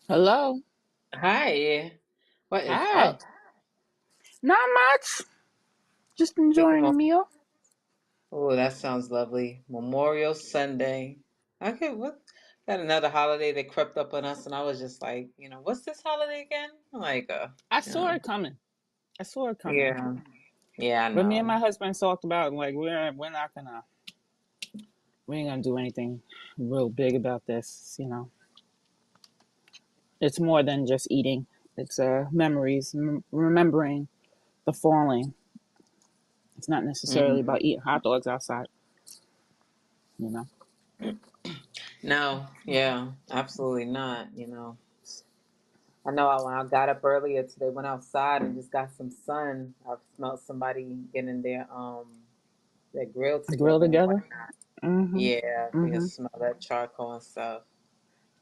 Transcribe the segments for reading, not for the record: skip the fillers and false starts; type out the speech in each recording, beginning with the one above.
Hello. Hi, what is Hi. up? Not much. Just Taking enjoying a mo- meal. Oh, that sounds lovely. Memorial Sunday. Okay, what? Got another holiday that crept up on us, and I was just like, what's this holiday again? Like, I you saw know, it coming. I saw it coming. yeah, yeah, I But me and know. my husband talked about like we're not gonna we ain't gonna do anything real big about this. It's more than just eating. It's memories, remembering the falling. It's not necessarily Hmm. about eating hot dogs outside. You know. No, yeah, absolutely not. I know when I got up earlier today, went outside and just got some sun. I smelled somebody getting their grill Grill together and together. whatnot. Mhm. Yeah, you can Mhm. smell that charcoal and stuff.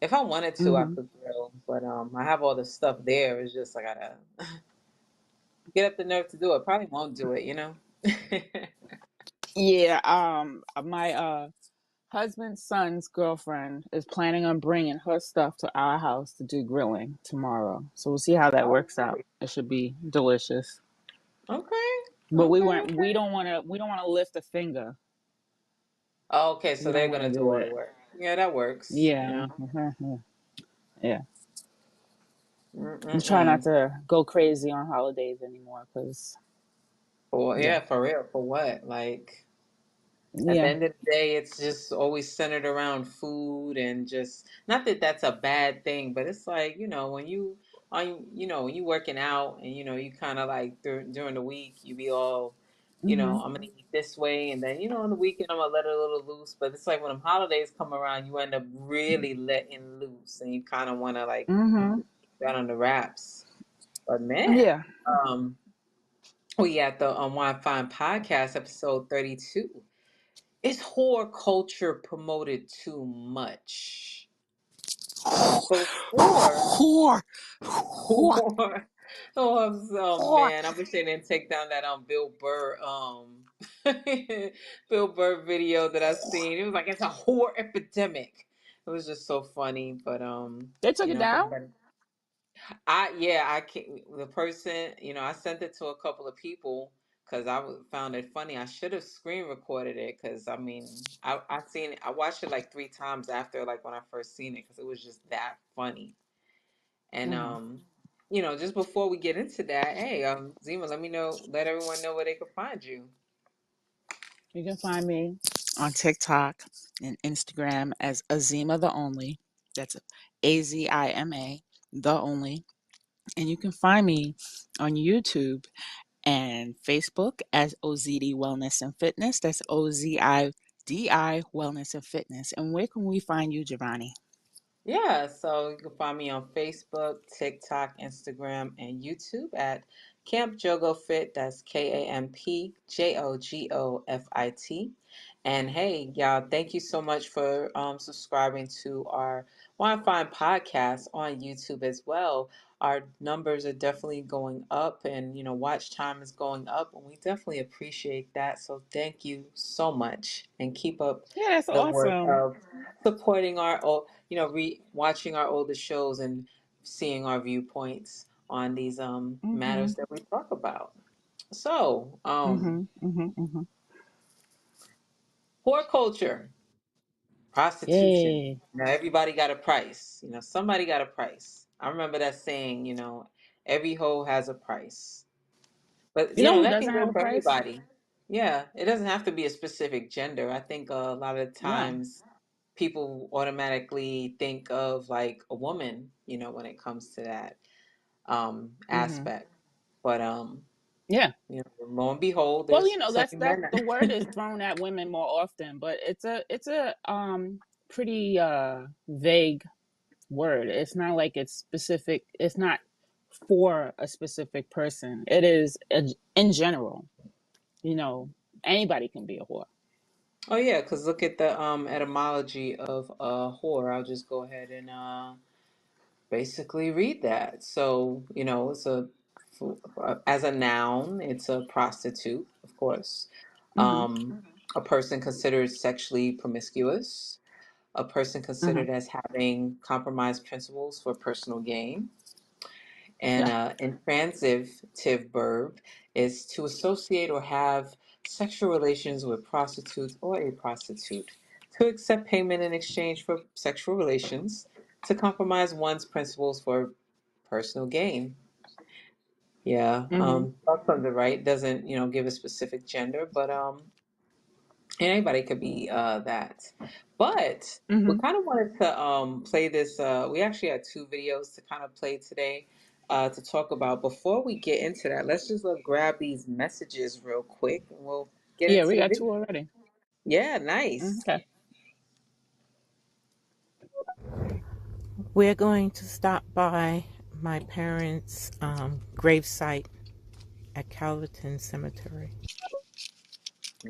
If I wanted to, I Mhm. could grill, but I have all the stuff there. It's just I gotta get up the nerve to do it. Probably won't do it. Yeah. My husband's son's girlfriend is planning on bringing her stuff to our house to do grilling tomorrow. So we'll see how that Oh, works out. It should be delicious. okay, But we okay, weren't okay. we don't want to lift a finger. Oh, okay, We so don't they're want to gonna do do all the it. work. Yeah, that works. Yeah. Yeah. Yeah. I'm trying not Mm-mm-mm. to go crazy on holidays anymore cuz Yeah, yeah. for real. For what? Like, at the Yeah. end of the day, it's just always centered around food and just not that that's a bad thing, but it's like, when when you working out and you kind of like during the week, you be all, Mhm. I'm gonna eat this way, and then on the weekend I'm gonna let it a little loose. But it's like when them holidays come around, you end up really letting loose, and you kind of want to like Mhm. get on the wraps. But man, Yeah. um, we at the Wine Fine Podcast episode 32. Is horror culture promoted too much? So horror, Whore. Whore. horror. Oh Whore. man, I wish they didn't take down that Bill Burr Bill Burr video that I seen. It was like it's a horror epidemic. It was just so funny, but They took it if down? anybody, I can't. The person, I sent it to a couple of people because found it funny. I should have screen recorded it because I mean, I seen it. I watched it like three times after like when I first seen it because it was just that funny. And Mhm. just before we get into that, hey, Zima, let everyone know where they can find you. You can find me on TikTok and Instagram as Azima the Only. That's Azima the Only. And you can find me on YouTube and Facebook as OZD Wellness and Fitness. That's OZIDI Wellness and Fitness. And where can we find you, Jovani? Yeah, so you can find me on Facebook, TikTok, Instagram, and YouTube at Camp Jogo Fit. That's KampJogofit. And hey, y'all, thank you so much for subscribing to our Wine Fine podcast on YouTube as well. Our numbers are definitely going up, and watch time is going up, and we definitely appreciate that. So thank you so much, and keep up Yeah, that's the work awesome. of supporting watching our older shows and seeing our viewpoints on these Mm-hmm. matters that we talk about. So, Mm-hmm. Mm-hmm. Mm-hmm. poor culture, prostitution. Yay. Everybody got a price. Somebody got a price. I remember that saying. Every hoe has a price. But You know who that can doesn't have go a for price? everybody. Yeah, it doesn't have to be a specific gender. I think a lot of No. times people automatically think of like a woman, when it comes to that Mm-hmm. aspect. But Yeah. lo and behold, Well, there's that's plenty of that men. the word is thrown at women more often, but it's a pretty vague word. It's not like it's specific. It's not for a specific person. It is in general. You know, anybody can be a whore. Oh yeah, because look at the etymology of whore. I'll just go ahead and basically read that. So it's as a noun, it's a prostitute, of course, Mm-hmm. a person considered sexually promiscuous. a person Mm-hmm. considered as having compromised principles for personal gain. And Yeah. intransitive verb is to associate or have sexual relations with prostitutes or a prostitute, to accept payment in exchange for sexual relations, to compromise one's principles for personal gain. Yeah, Mm-hmm. that's on the right doesn't give a specific gender, but anybody could be that. But we Mm-hmm. kind of wanted to play this. We actually had two videos to kind of play today to talk about. Before we get into that, let's just grab these messages real quick and we'll get Yeah, into we the got video. two already. Yeah, nice. Okay. We're going to stop by my parents' gravesite at Calverton Cemetery.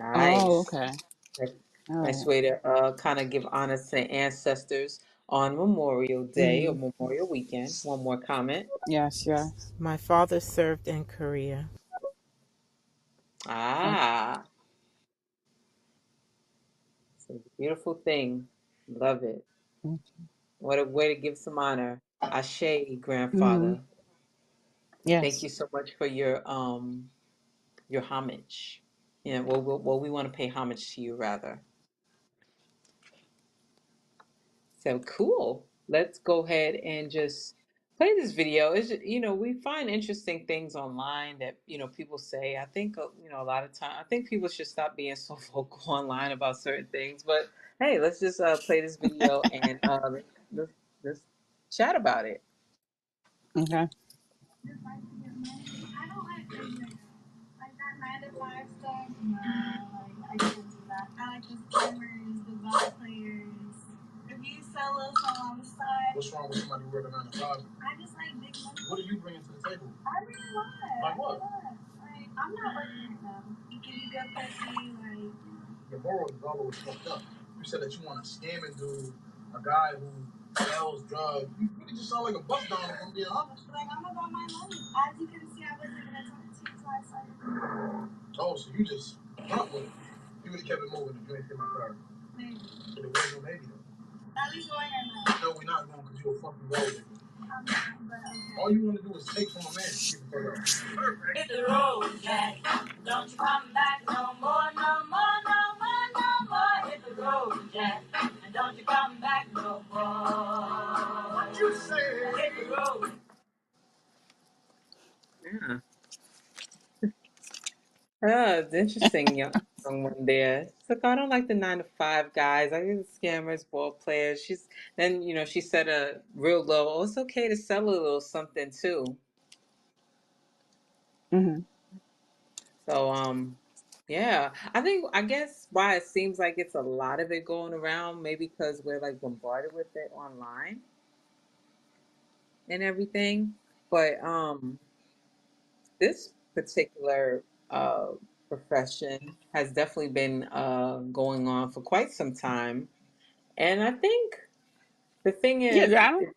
Oh, Nice. okay. Nice, All nice right. way to kind of give honor to the ancestors on Memorial Day or Mm-hmm. Memorial Weekend. One more comment. Yes, yes. My father served in Korea. Oh, Ah, it's a beautiful thing. Love it. What a way to give some honor. Ashe, mm-hmm. grandfather. Thank Yes. you so much for your homage. Yeah, well, we want to pay homage to you rather. So cool. Let's go ahead and just play this video. We find interesting things online that people say. I think a lot of time. I think people should stop being so vocal online about certain things. But hey, let's just play this video and let's chat about it. Okay. Just like to get money. I don't like things like that 9 to 5 stuff. No, like I can't do that. I like the scammers, the ball players. If you sell us on the side. What's wrong with somebody working 9 to 5? I just like big money. What are you bringing to the table? I bring a lot. Like what? Like I'm not working right now. You give you good pussy, like. Your morals is always fucked up. You said that you want to scam and do a guy who sells drugs. You really just sound like a bus down if I'm being honest. Like, I'm about my money. As you can see, I wasn't going to talk to you, so I started. Oh, so you just front with it. You would have kept it moving if you ain't hit my car. Maybe. But it wasn't no maybe, though. At least going or not? No, we're not going because you're a fucking road nigga. I'm not, but okay. All you want to do is take from a man and keep it for up. Hit the road, Jack. Don't you come back no more, no more, no more, no more. Hit the road, Jack. And don't you come back no more. What you say? Hit the road. Yeah. It's interesting, young one there. It's like I don't like the 9 to 5 guys. I think the scammers, ball players. She said a real low. Oh, it's okay to sell a little something too. Mm-hmm. So yeah. I guess why it seems like it's a lot of it going around, maybe because we're like bombarded with it online and everything. But this particular profession has definitely been going on for quite some time. And I think the thing Yeah, is, I don't.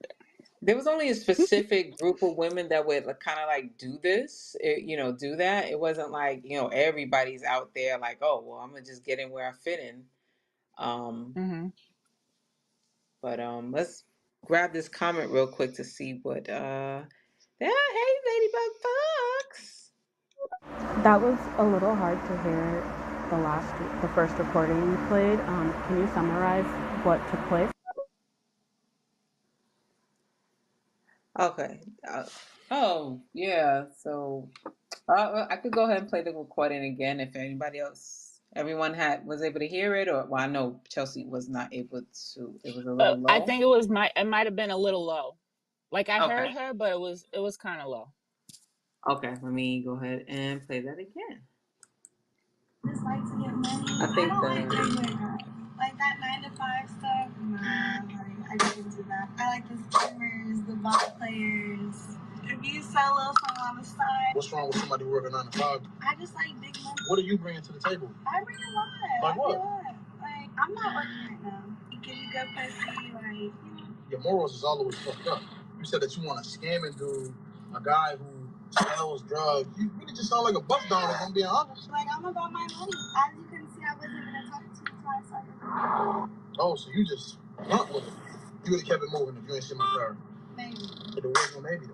there was only a specific group of women that would kind of like do this, do that. It wasn't like, everybody's out there like, oh, well, I'm going to just get in where I fit in. Um, Mm-hmm. but let's grab this comment real quick to see what, yeah, hey, Ladybug Fox. That was a little hard to hear the first recording you played. Can you summarize what took place? Okay. Oh, yeah. So I could go ahead and play the recording again if everyone was able to hear it, or well, I know Chelsea was not able to. It was a little I low. think it might have been a little low. Like I Okay. heard her, but it was kind of low. Okay. Let me go ahead and play that again. Just like to get money. I think don't like regular guys. Like that 9 to 5 stuff. Nah, like I can't do that. I like the scammers, the bot players. If you sell us on the side. What's wrong with somebody working 9 to 5? I just like big money. What are you bringing to the table? I bring a lot. Like what? Like I'm not working right now. You give you good pussy, like. Your morals is always fucked up. You said that you want to scam and do a guy who sells drugs. You really just sound like a bus down if I'm being honest. Like I'm about my money. As you can see, I wasn't gonna talk to you until I started. Oh, so you just Not with it. You would have kept it moving if you ain't seen my car. Maybe. But there was no maybe though.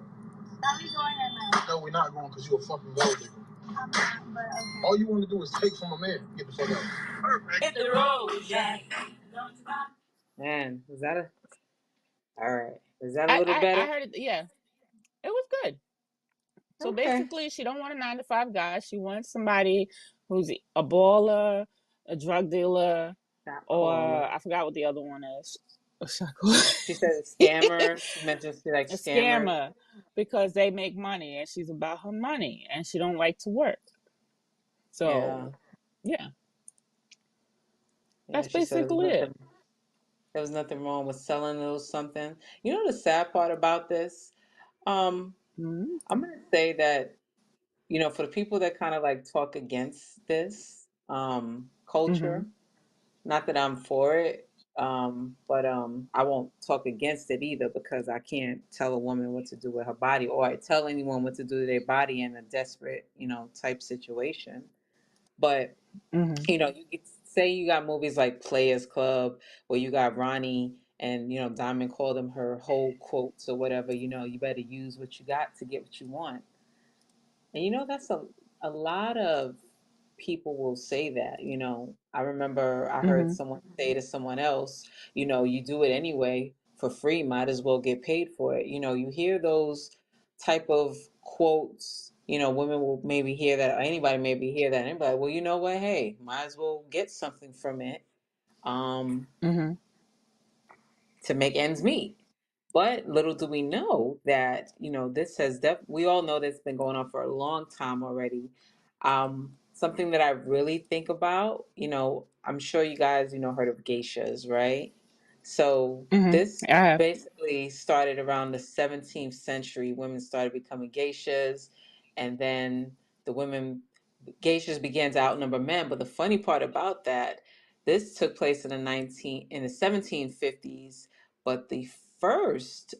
Are we going or not? No, we're not going because you a fucking gold digger. I'm not, but okay. All you want to do is take from a man. Get the fuck out. Perfect. Hit the road, Jack. Man, was that a all right? Is that a little I better? heard it. Yeah, it was good. So Okay. basically, she don't want a 9 to 5 guy. She wants somebody who's a baller, a drug dealer, Not or baller. I forgot what the other one is. She said a scammer. She mentioned she like A scammers. scammer, because they make money and she's about her money and she don't like to work. Yeah. So yeah, Yeah. that's She said basically it. there was nothing wrong with selling a little something. You know the sad part about this? Um, Mm-hmm. I'm gonna say that, for the people that kind of like talk against this Mm-hmm. culture, not that I'm for it, but I won't talk against it either because I can't tell a woman what to do with her body or tell anyone what to do to their body in a desperate, type situation. But Mm-hmm. you could say you got movies like Players Club where you got Ronnie and Diamond called them her whole quotes or whatever. You better use what you got to get what you want. And that's a lot of people will say that. I remember I heard Mm-hmm. someone say to someone else, you do it anyway for free, might as well get paid for it. You hear those type of quotes, women will maybe hear that, or anybody maybe hear that, and anybody, well, you know what, hey, might as well get something from it. Um, Mm-hmm. to make ends meet. But little do we know that, this we all know that's been going on for a long time already. Something that I really think about, I'm sure you guys, heard of geishas, right? So Mm-hmm. this I have. basically started around the 17th century. Women started becoming geishas, and then the women geishas began to outnumber men. But the funny part about that, this took place in the 1750s, but the first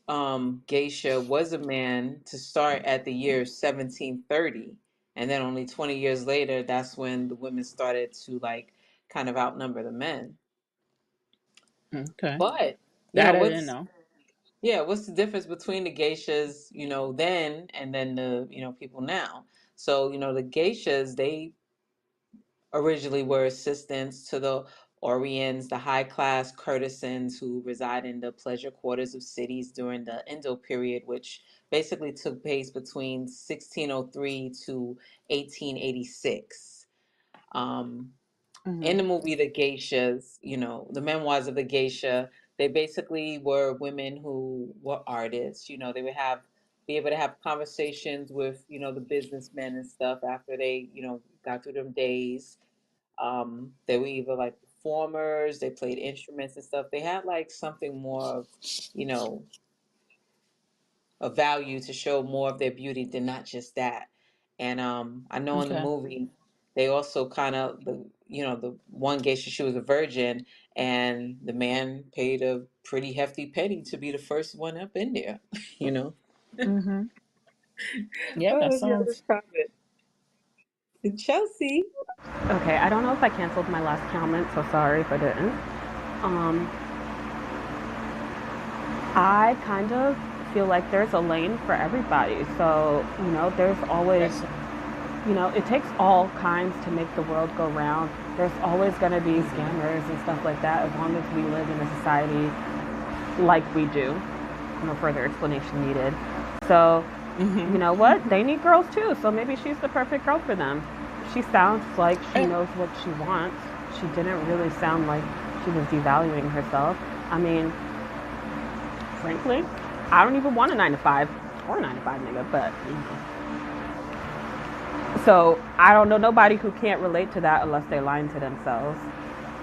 geisha was a man to start at the year 1730, and then only 20 years later, that's when the women started to like kind of outnumber the men. Okay, But that I didn't what's know. yeah, what's the difference between the geishas, then and then the people now? So the geishas, they originally were assistants to the Oriens, the high class courtesans who reside in the pleasure quarters of cities during the Indo period, which basically took place between 1603 to 1886. Um, Mm-hmm. in the movie The Geishas, the memoirs of the geisha, they basically were women who were artists. They would be able to have conversations with, the businessmen and stuff after they, got through them days. They were either like performers, they played instruments and stuff. They had like something more of, you know, a value to show more of their beauty than not just that. And I know in the Okay. movie they also kind of the one geisha, she was a virgin, and the man paid a pretty hefty penny to be the first one up in there. you know. Mm-hmm. Yeah, Oh, that let's get sounds. this comment. Chelsea. Okay, I don't know if I canceled my last comment, so sorry if I didn't. Um, I kind of feel like there's a lane for everybody. So, there's always, That's. it takes all kinds to make the world go round. There's always going to be Mm-hmm. scammers and stuff like that as long as we live in a society like we do. No further explanation needed. So, Mm-hmm. you know what? They need girls too. So maybe she's the perfect girl for them. She sounds like she knows what she wants. She didn't really sound like she was devaluing herself. I mean, frankly, I don't even want a 9 to 5 or a 9 to 5 nigga, but so I don't know nobody who can't relate to that unless they're lying to themselves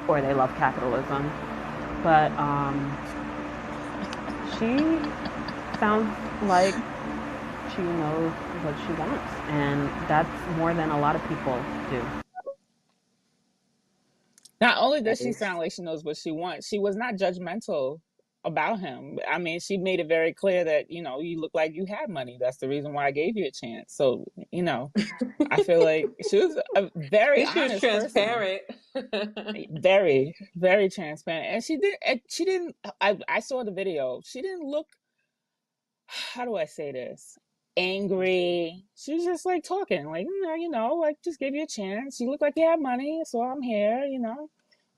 or they love capitalism. But she sounds like she knows what she wants, and that's more than a lot of people do. Not only That does she is sound like she knows what she wants, she was not judgmental. about him. I mean, she made it very clear that, you know, you look like you had money. That's the reason why I gave you a chance. So, you know, I feel like she was a At very least she was honest person. transparent. Very, very transparent. And she didn't, I saw the video. She didn't look, how do I say this? Angry. She was just like talking, like, you know, like just give you a chance. You look like you have money, so I'm here, you know.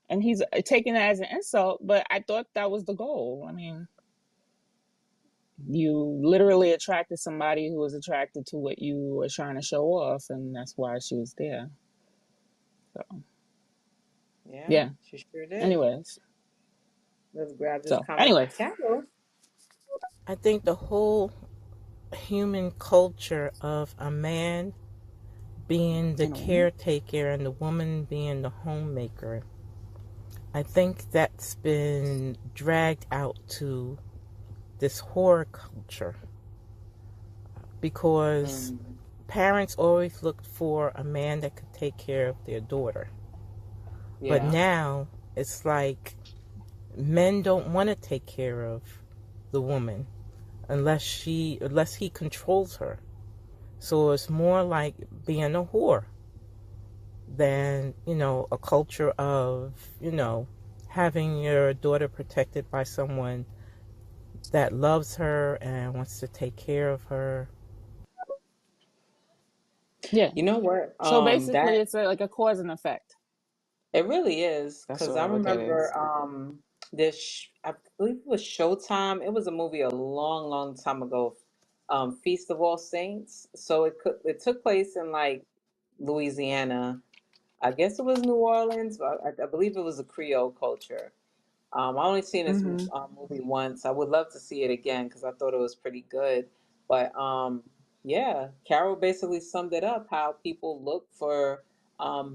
And he's taking it as an insult, but I thought that was the goal. I mean, you literally attracted somebody who was attracted to what you were trying to show off, and that's why she was there. So, Yeah, yeah. she sure did. Anyways, Let's grab this so comment from anyway, Carol. I think the whole human culture of a man being the and a woman. caretaker and the woman being the homemaker, I think that's been dragged out to this horror culture because parents always looked for a man that could take care of their daughter. But Yeah. now it's like men don't want to take care of the woman unless he controls her. So it's more like being a whore than, a culture of, having your daughter protected by someone that loves her and wants to take care of her. Yeah. You know what? So basically, That it's like a cause and effect. it really is That's because what I I look at it remember as. I believe it was Showtime. It was a movie a long, long time ago. Feast of All Saints. So it took place in like Louisiana. I guess it was New Orleans, but I believe it was a Creole culture. I only seen this Mm-hmm. movie once. I would love to see it again because I thought it was pretty good. But yeah, Carol basically summed it up how people look for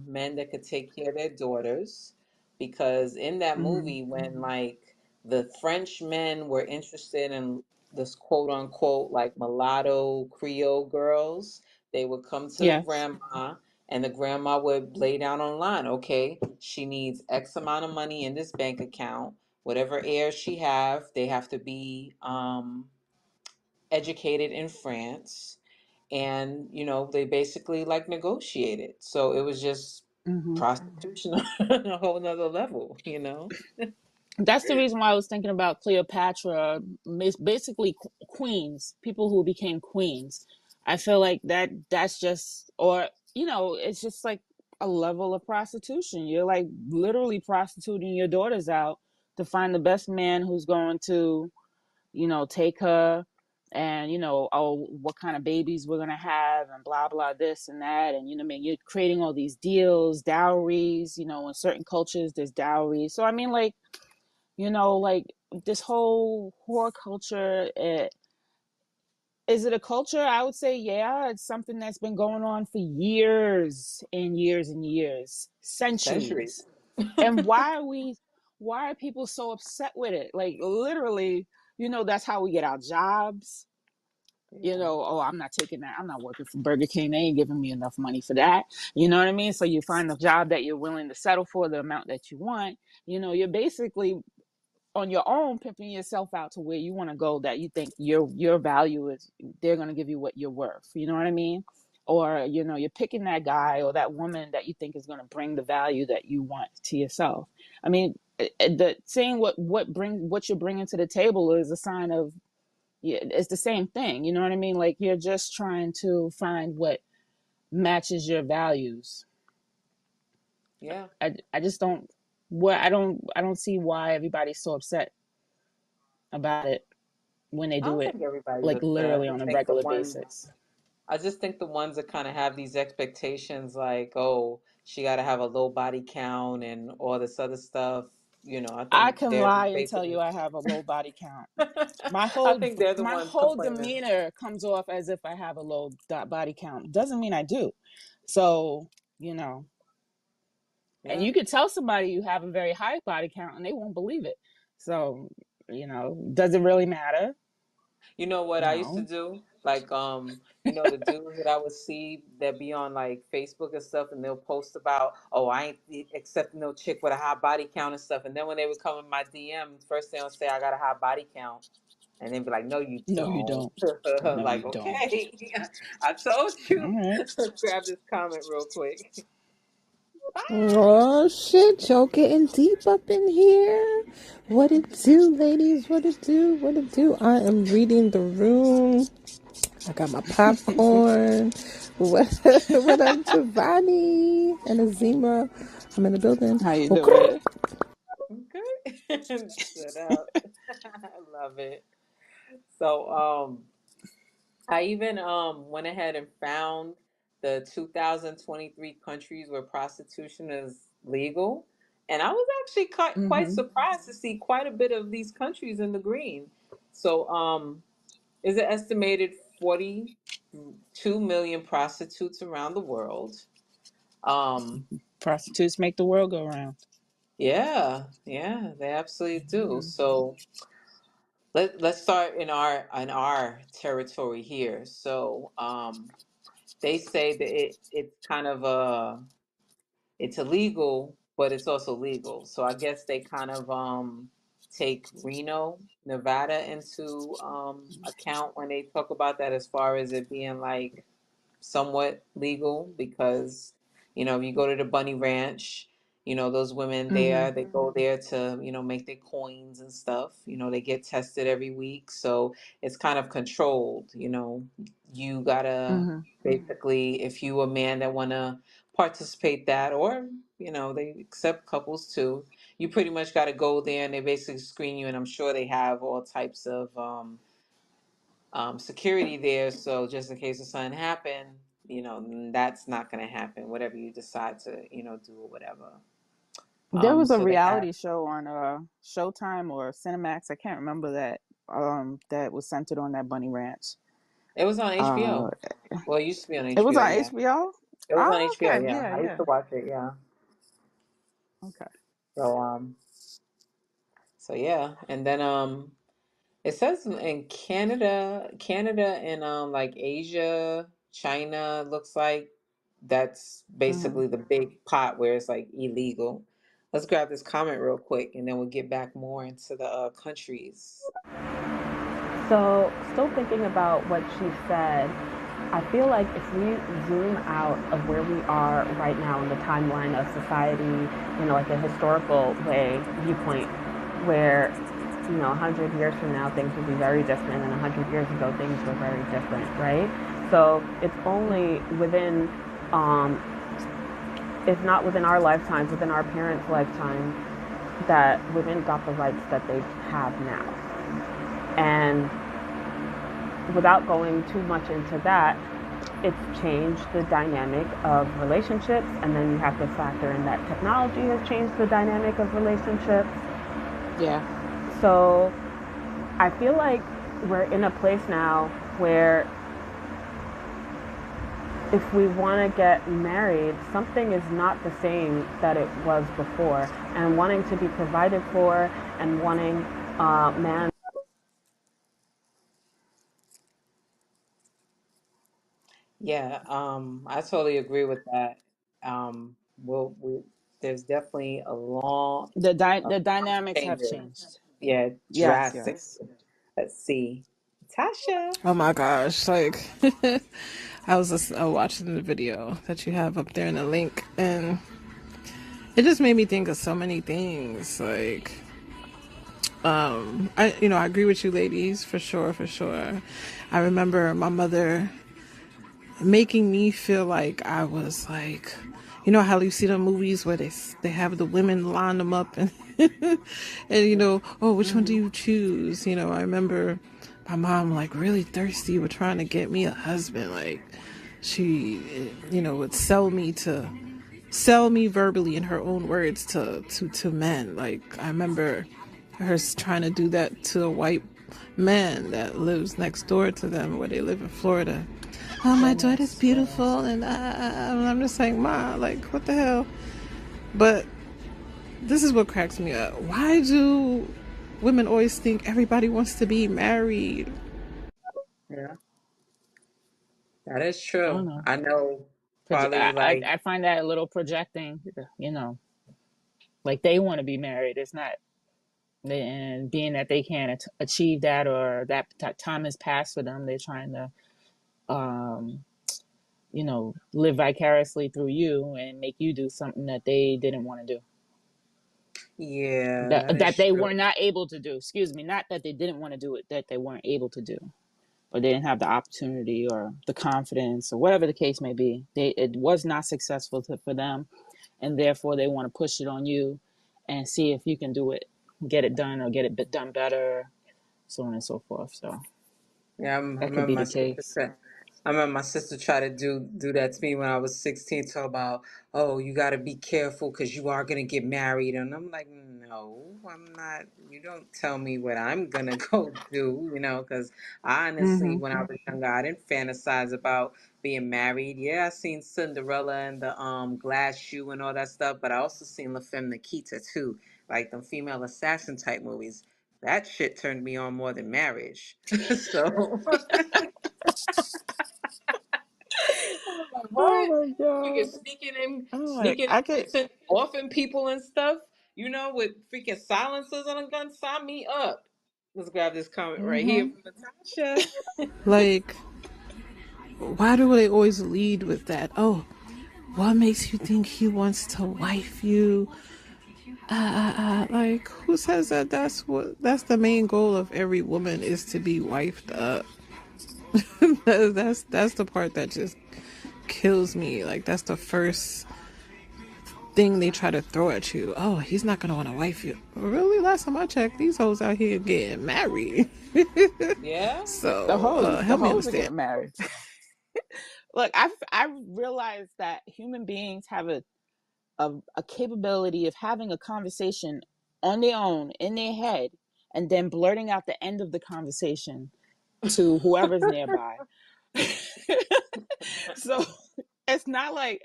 men that could take care of their daughters. Because in that Mm-hmm. movie, when like the French men were interested in this quote unquote like mulatto Creole girls, they would come to the Yes. grandma and the grandma would lay down on line, okay, she needs X amount of money in this bank account. Whatever heirs she have, they have to be educated in France. And, they basically like negotiated. So it was just Mm-hmm. prostitution on a whole nother level. That's the reason why I was thinking about Cleopatra. Basically, queens, people who became queens. I feel like that's just, or it's just like a level of prostitution. You're like literally prostituting your daughters out to find the best man who's going to, take her, and oh, what kind of babies we're gonna have, and blah blah this and that, and I mean, you're creating all these deals, dowries. In certain cultures, there's dowries. So I mean, like, like this whole whore culture, is it a culture? I would say, yeah, it's something that's been going on for years and years and years, Centuries. centuries. And why are people so upset with it? Like, literally, that's how we get our jobs. Yeah. Oh, I'm not taking that. I'm not working for Burger King. They ain't giving me enough money for that. You know what I mean? So you find the job that you're willing to settle for, the amount that you want. You're basically on your own pimping yourself out to where you want to go, that you think your value is, they're going to give you what you're worth. You know what I mean? Or you're picking that guy or that woman that you think is going to bring the value that you want to yourself. I mean, the saying what you're bringing to the table is a sign of, yeah, it's the same thing. You know what I mean? Like, you're just trying to find what matches your values. Yeah. I just don't, I don't see why everybody's so upset about it when they I do don't it, think everybody's like, upset. literally I on just a think the regular ones basis. I just think the ones that kind of have these expectations, like, oh, she got to have a low body count and all this other stuff. I I think can they're lie and tell basically. you I have a low body count. my I whole think they're the my ones whole complaining. demeanor comes off as if I have a low body count. Doesn't mean I do. So, you know and Yeah. you could tell somebody you have a very high body count and they won't believe it. So, does it really matter? You know what I used to No. do? Like, the dudes that I would see that be on like Facebook and stuff, and they'll post about, oh, I ain't accepting no chick with a high body count and stuff. And then when they would come in my DM, first thing they'll say, I got a high body count. And then be like, no, you No, you don't. don't. No, Like, you don't. okay, I told All you. right. Let's grab this comment real quick. Oh shit, y'all getting deep up in here. What it do, ladies? What it do? What it do? I am reading the room. I got my popcorn. What, what up, Jovani and Azima? I'm in the building. How you Okay. doing? Okay. Shut up. I love it. So, I even went ahead and found the 2023 countries where prostitution is legal. And I was actually quite Mm-hmm. surprised to see quite a bit of these countries in the green. So, is an estimated 42 million prostitutes around the world. Um, Prostitutes make the world go round. yeah, yeah, they absolutely do. Mm-hmm. So let's start in our territory here. So they say that it's kind of it's illegal, but it's also legal. So I guess they kind of take Reno, Nevada into account when they talk about that, as far as it being like somewhat legal, because if you go to the bunny ranch, those women Mm-hmm. there, they go there to make their coins and stuff. They get tested every week, so it's kind of controlled. You gotta Mm-hmm. basically, if you a man that want to participate that, or they accept couples too, you pretty much got to go there, and they basically screen you, and I'm sure they have all types of security there. So just in case of something happen, that's not going to happen. Whatever you decide to, do or whatever. There was a So they have. reality show on Showtime or Cinemax. I can't remember that. That was centered on that bunny ranch. It was on Uh, HBO. Well, it used to be on it was HBO. on Yeah, HBO. it was on Oh, HBO. okay. Yeah, Yeah, I used yeah. to watch it. Yeah. Okay. So so yeah, and then it says in Canada and like Asia, China, looks like that's Mm-hmm. basically the big pot where it's like illegal. Let's grab this comment real quick, and then we'll get back more into the countries. So, still thinking about what she said, I feel like if we zoom out of where we are right now in the timeline of society, like a historical viewpoint, where 100 years from now things will be very different, and 100 years ago things were very different, right? So it's only within, if not within our lifetimes, within our parents' lifetime, that women got the rights that they have now. And without going too much into that, it's changed the dynamic of relationships, and then you have to factor in that technology has changed the dynamic of relationships. Yeah. So I feel like we're in a place now where if we want to get married, something is not the same that it was before, and wanting to be provided for and wanting man. Yeah, I totally agree with that. We there's definitely a The lot of dynamics have changes. changed. Yeah, Yes, drastic. yes. Let's see, Tasha. Oh my gosh, like I was just watching the video that you have up there in the link, and it just made me think of so many things. Like, I agree with you, ladies, for sure, for sure. I remember my mother making me feel like I was like, how you see the movies where they have the women line them up and and oh, which one do Mm-hmm. you choose? I remember my mom like really thirsty with trying to get me a husband. Like she, would sell me verbally in her own words to men. Like I remember her trying to do that to a white man that lives next door to them where they live in Florida. Oh, my daughter's Goodness, beautiful, goodness. and I'm just like, Ma, like, what the hell? But this is what cracks me up. Why do women always think everybody wants to be married? Yeah. That is I don't true. know. I know probably like, I find that a little projecting. You know, like they want to be married. It's not, and being that they can't achieve that, or that time has passed for them, they're trying to, um, live vicariously through you and make you do something that they didn't want to do. yeah, That that that is they true. were not able to do. Excuse me, not that they didn't want to do it, that they weren't able to do, or they didn't have the opportunity or the confidence or whatever the case may be. It was not successful for them, and therefore they want to push it on you and see if you can do it, get it done, or get it done better, so on and so forth. So Yeah, I that could remember be my the sister case. said. I remember my sister tried to do that to me when I was 16. Talk about, oh, you got to be careful because you are gonna get married, and I'm like, no, I'm not. You don't tell me what I'm gonna go do, Because I honestly, Hmm. when I was younger, I didn't fantasize about being married. Yeah, I seen Cinderella and the glass shoe and all that stuff, but I also seen La Femme Nikita too, like the female assassin type movies. That shit turned me on more than marriage. So I'm like, Oh what? my Freaking god! I'm like, sneaking I could. innocent orphan people and stuff, with freaking silencers on a gun. Sign me up. Let's grab this comment right here Hmm. from Natasha. Like, why do they always lead with that? Oh, what makes you think he wants to wife you? Like, who says that? That's the main goal of every woman, is to be wifed up. That's the part that just kills me. Like, that's the first thing they try to throw at you. Oh, he's not gonna want to wife you. Really? Last time I checked, these hoes out here getting married. Yeah. So The help me hoes are understand. getting married. Look, I realized that human beings have a capability of having a conversation on their own in their head, and then blurting out the end of the conversation to whoever's nearby. So it's not like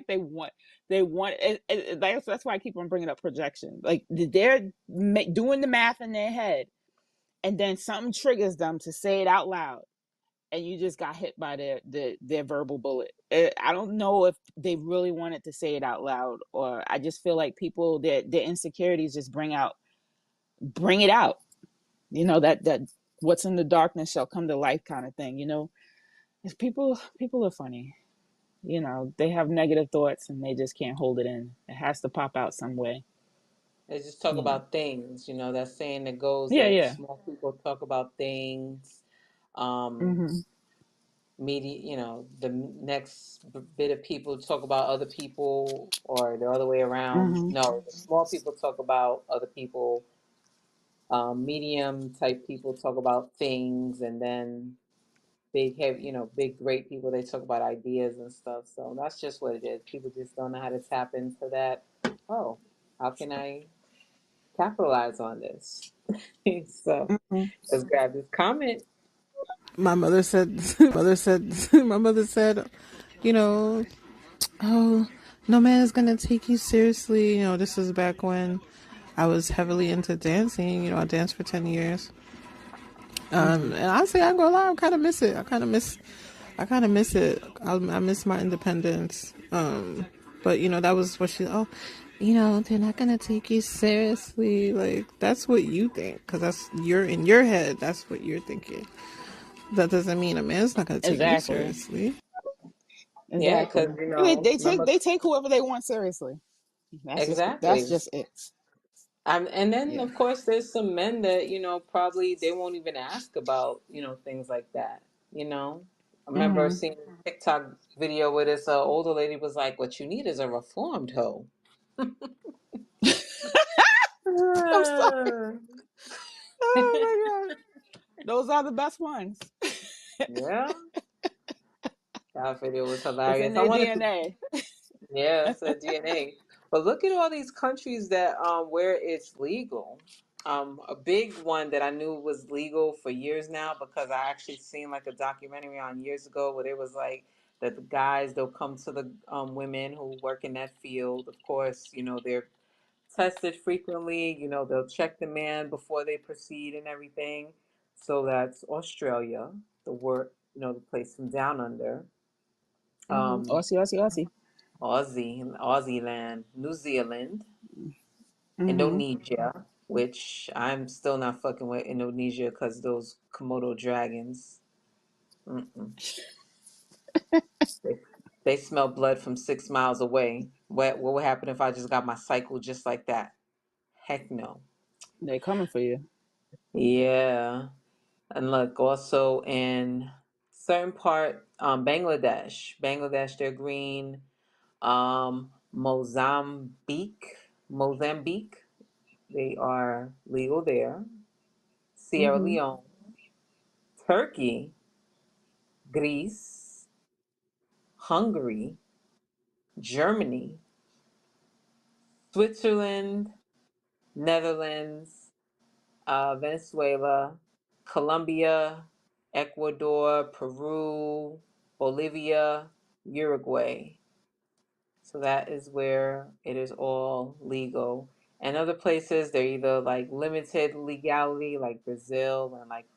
they want that's why I keep on bringing up projection. Like they're doing the math in their head, and then something triggers them to say it out loud, and you just got hit by their verbal bullet. I don't know if they really wanted to say it out loud, or I just feel like people, their insecurities just bring it out. That what's in the darkness shall come to light kind of thing. People are funny. They have negative thoughts and they just can't hold it in. It has to pop out some way. They just talk You know. about things, that saying that goes Yeah, that yeah. small people talk about things. Um, Mhm. media, the next bit of people talk about other people or the other way around. Mhm. No, the small people talk about other people. Medium type people talk about things, and then big, heavy, big, great people, they talk about ideas and stuff. So that's just what it is. People just don't know how to tap into that. Oh, how can I capitalize on this? So Mhm. let's grab this comment. My mother said, my mother said, you know, oh, no man is gonna take you seriously. This is back when I was heavily into dancing. I danced for 10 years. Mhm. And honestly, I'm gonna lie, I kind of miss it. I kind of miss it. I miss my independence. But that was what she. Oh, they're not gonna take you seriously. Like, that's what you think, because you're in your head. That's what you're thinking. That doesn't mean a man's not gonna take you Exactly. seriously. Yeah, because, Exactly. They remember, take whoever they want seriously. That's exactly. just it. And then, Yeah. of course, there's some men that, probably they won't even ask about, things like that, you know? I remember Mhm. seeing a TikTok video where this older lady was like, what you need is a reformed hoe. I'm sorry. Oh my god. Those are the best ones. Yeah, that video was It's in hilarious. I their wanted to, DNA. yeah, it's a DNA. But look at all these countries that where it's legal. A big one that I knew was legal for years now, because I actually seen like a documentary on years ago where it was like that the guys, they'll come to the women who work in that field. Of course, they're tested frequently. They'll check the man before they proceed and everything. So that's Australia. The word. the place from down under, um, Aussie, Aussie, Aussie. Aussie land, New Zealand, Mm-hmm. Indonesia, which I'm still not fucking with Indonesia because those Komodo dragons. Mm-mm. They, they smell blood from 6 miles away. What would happen if I just got my cycle just like that? Heck no. They coming for you. Yeah. And look, also in certain part, Bangladesh, they're green. Mozambique, they are legal there. Sierra Mm-hmm. Leone, Turkey, Greece, Hungary, Germany, Switzerland, Netherlands, Venezuela, Colombia, Ecuador, Peru, Bolivia, Uruguay. So that is where it is all legal. And other places, they're either like limited legality, like Brazil and like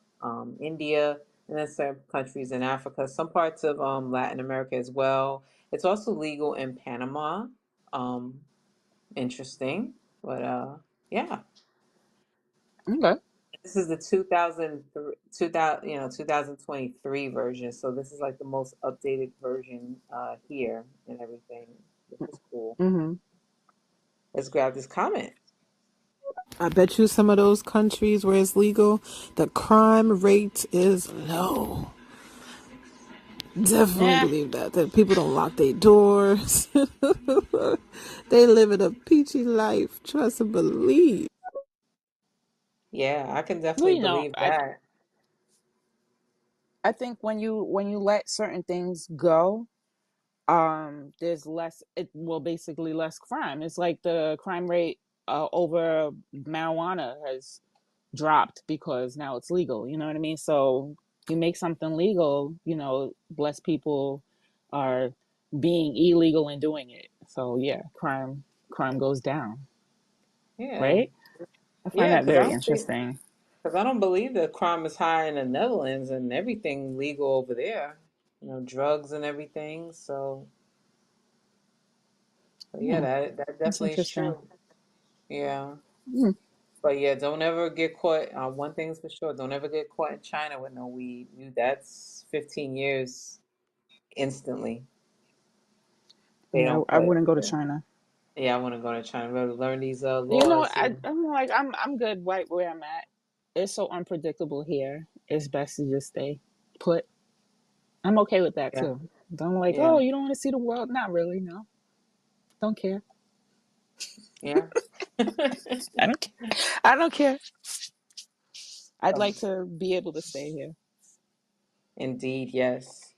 India, and then certain countries in Africa, some parts of Latin America as well. It's also legal in Panama. Um, Interesting, but yeah. Okay. This is the 2003, 2000, 2023 version. So this is like the most updated version here and everything, which is cool. Mm-hmm. Let's grab this comment. I bet you some of those countries where it's legal, the crime rate is low. Definitely Yeah. believe that. That people don't lock their doors. They live in a peachy life. Trust and believe. Yeah, I can Well, definitely believe that. I think when you let certain things go, there's less. It will basically less crime. It's like the crime rate over marijuana has dropped because now it's legal. You know what I mean? So you make something legal, less people are being illegal and doing it. So yeah, crime goes down, Yeah, right? I find yeah, that very interesting. because I don't believe that crime is high in the Netherlands and everything legal over there. Drugs and everything. So yeah, Hmm, that that's definitely is interesting. true. Yeah. Hmm. But yeah, don't ever get caught. One thing's for sure, don't ever get caught in China with no weed. That's 15 years instantly. They Yeah, don't I play wouldn't go over to there. China. Yeah, I want to go to China. Really learn these laws. I'm like I'm good right where I'm at. It's so unpredictable here. It's best to just stay put. I'm okay with that Yeah, too. Don't like, yeah, oh, you don't want to see the world? Not really, no. Don't care. yeah. I don't care. I don't care. I'd Um, like to be able to stay here. Indeed, yes.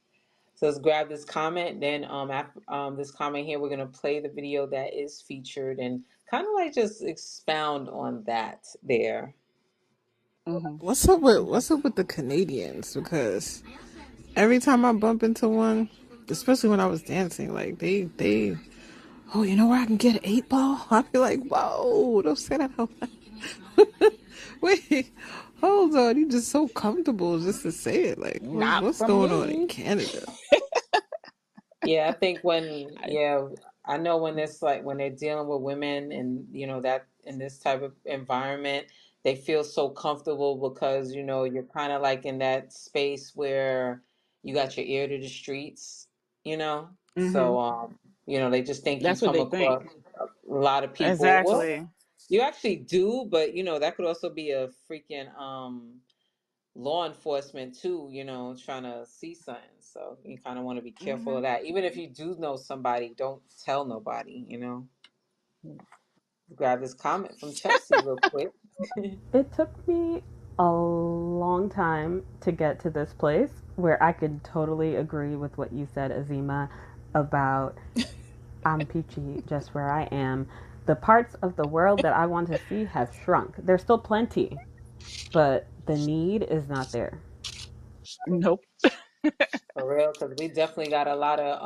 So let's grab this comment. Then after this comment here, we're gonna play the video that is featured and kind of like just expound on that there. Hmm. Okay. What's up with the Canadians? Because every time I bump into one, especially when I was dancing, like they oh, you know where I can get an 8 ball? I'd be like, whoa, don't say that out loud. Wait, hold on, you just so comfortable just to say it. Like, Not what's from going on in me. Canada? Yeah, I think when, I, yeah, I know when it's like when they're dealing with women and that in this type of environment, they feel so comfortable because you're kind of like in that space where you got your ear to the streets, hmm. so they just think you That's what come they think. across a lot of people. Well, Exactly. you actually do, but that could also be a freaking law enforcement too, trying to see something. So you kind of want to be careful Hmm. of that. Even if you do know somebody, don't tell nobody. Grab this comment from Chelsea real quick. It took me a long time to get to this place where I could totally agree with what you said, Azima, about I'm peachy just where I am. The parts of the world that I want to see have shrunk. There's still plenty, but the need is not there. Nope. For real, because we definitely got a lot of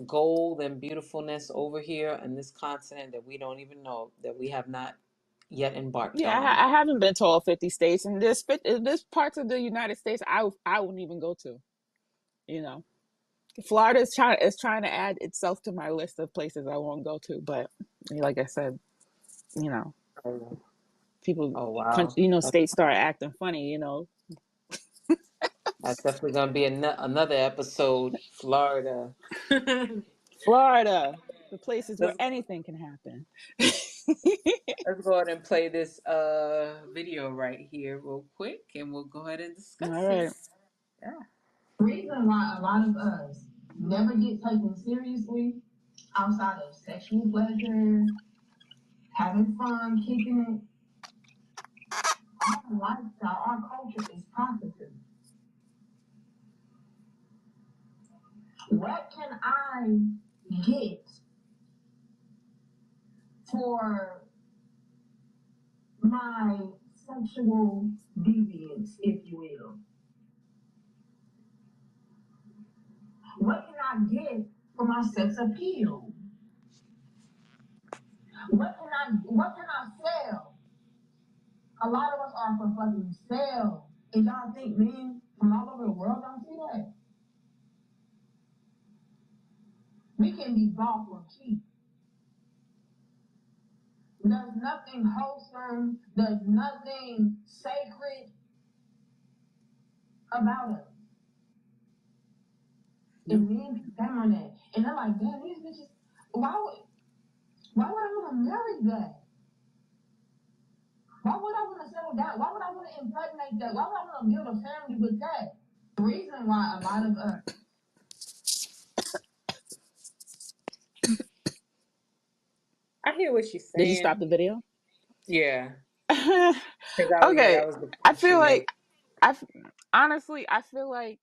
gold and beautifulness over here in this continent that we don't even know that we have not yet embarked Yeah, on. I haven't been to all 50 states, and there's parts of the United States I wouldn't even go to. You know, Florida is trying to add itself to my list of places I won't go to, but like I said, you know, Oh, people, oh wow. states start acting funny. That's definitely going to be another episode, Florida. Florida, the places where let's, anything can happen. let's go ahead and play this video right here real quick, and we'll go ahead and All discuss right. this. Yeah. The reason why a lot of us never get taken seriously outside of sexual pleasure, having fun, kicking it, our lifestyle, our culture is prostitute. What can I get for my sexual deviance, if you will? What can I get for my sex appeal? What can I sell? A lot of us are for fucking sale. And y'all think men from all over the world don't see that? We can be bought for cheap. There's nothing wholesome, there's nothing sacred about us. And men keep on that. And they're like, damn, these bitches, why would I want to marry that? Why would I want to settle down? Why would I want to impregnate that? Why would I want to build a family with that? The reason why a lot of us. I hear what she's Did you stop saying. the video? Yeah. Okay. Because that was the I point she feel made. like I honestly I feel like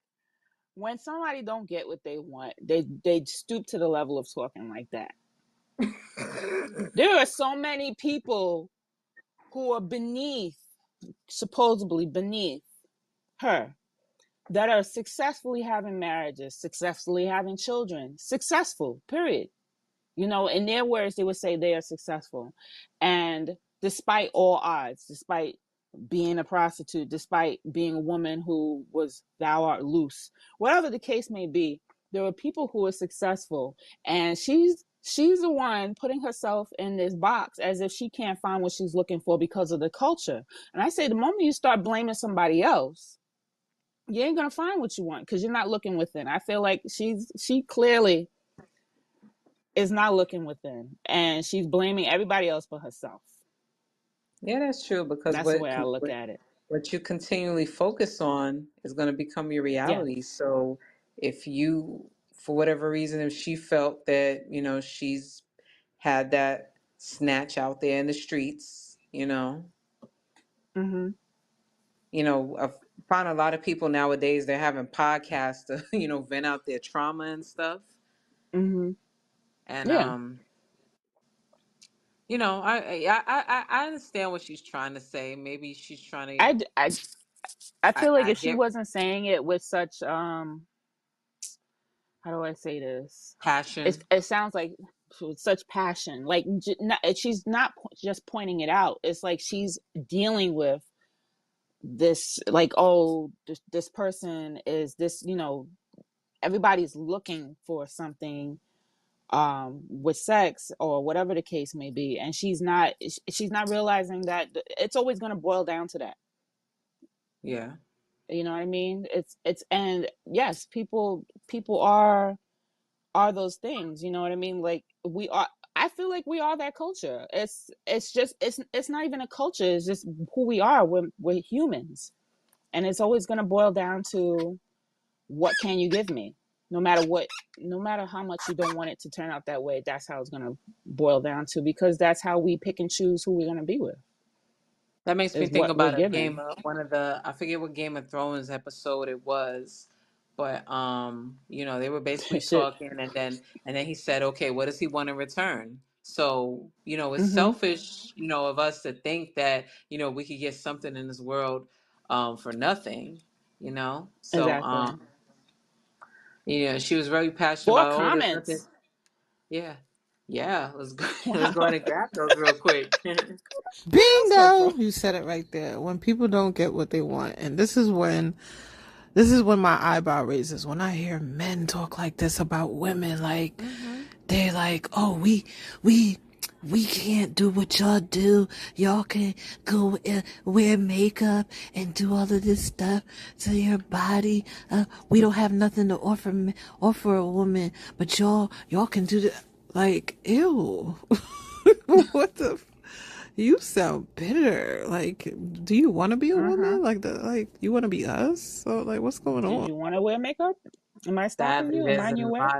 when somebody don't get what they want, they stoop to the level of talking like that. There are so many people who are supposedly beneath her, that are successfully having marriages, successfully having children, successful, period. In their words, they would say they are successful. And despite all odds, despite being a prostitute, despite being a woman who was thou art loose, whatever the case may be, there are people who are successful. And she's the one putting herself in this box as if she can't find what she's looking for because of the culture. And I say the moment you start blaming somebody else, you ain't gonna find what you want because you're not looking within. I feel like she clearly is not looking within, and she's blaming everybody else but herself. Yeah, that's true. Because That's the way I look what at it. what you continually focus on is going to become your Yes. reality. So if you, for whatever reason, if she felt that, she's had that snatch out there in the streets, Mm-hmm. I find a lot of people nowadays, they're having podcasts to, vent out their trauma and stuff. Mm-hmm. And, Yeah. I understand what she's trying to say. Maybe she's trying to, I, I, I feel like I if she get wasn't saying it with such how do I say this? passion. It sounds like with such passion. Like she's not just pointing it out. It's like she's dealing with this. Like, oh, this person is this. Everybody's looking for something with sex or whatever the case may be, and she's not realizing that it's always going to boil down to that. Yeah. You know what I mean? It's and yes, people are those things. You know what I mean? Like we are. I feel like we are that culture. It's not even a culture. It's just who we are. We're humans, and it's always going to boil down to what can you give me. No matter what, no matter how much you don't want it to turn out that way, that's how it's going to boil down to, because that's how we pick and choose who we're going to be with, That makes me is think what we're about given. one of the, I forget what Game of Thrones episode it was, but they were basically Shit. talking, and then he said, okay, what does he want in return? So, it's Mm-hmm. selfish, of us to think that, we could get something in this world for nothing, So Exactly. she was very passionate Four about, oh, there's nothing. comments. Yeah. Yeah, let's go. Let's go ahead and grab those real quick. That's Bingo! something. You said it right there. When people don't get what they want, and this is when my eyebrow raises when I hear men talk like this about women. Like they're like, "Oh, we can't do what y'all do. Y'all can go wear makeup and do all of this stuff to your body. We don't have nothing to offer a woman, but y'all can do that." Like, ew. What the? You sound bitter. Like, do you want to be a Uh-huh. woman? Like you want to be us? So, like, what's going Do on? you want to wear makeup? Am I stopping Sadly, you? Am I in your way?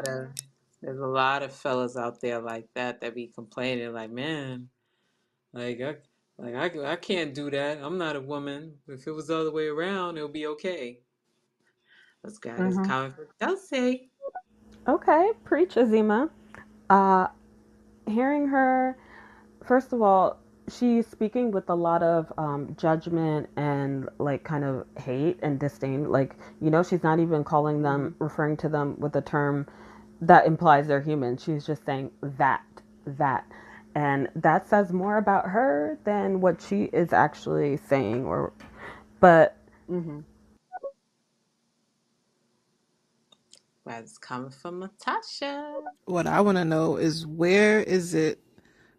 there's a lot of fellas out there like that that be complaining, like, man, like I can't do that. I'm not a woman. If it was the other way around, it'll be okay. Let's get this Mm-hmm. comment from Dulce. Okay, preach, Azima. Uh, Hearing her, first of all, she's speaking with a lot of judgment and like kind of hate and disdain. Like, she's not even calling Mm-hmm. them, referring to them with a term that implies they're human. She's just saying that. And that says more about her than what she is actually saying. But Mm-hmm. Glad it's coming from Natasha. What I want to know is where is it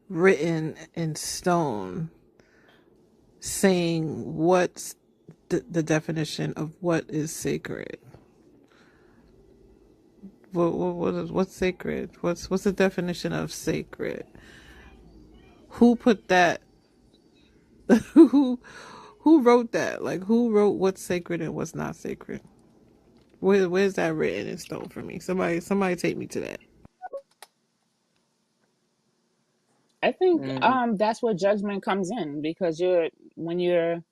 written in stone saying what's the definition of what is sacred? What's sacred? What's the definition of sacred? Who put that? who who wrote that? Like, who wrote what's sacred and what's not sacred? Where's that written in stone for me? Somebody take me to that. I think Mm. that's where judgment comes in, because when you're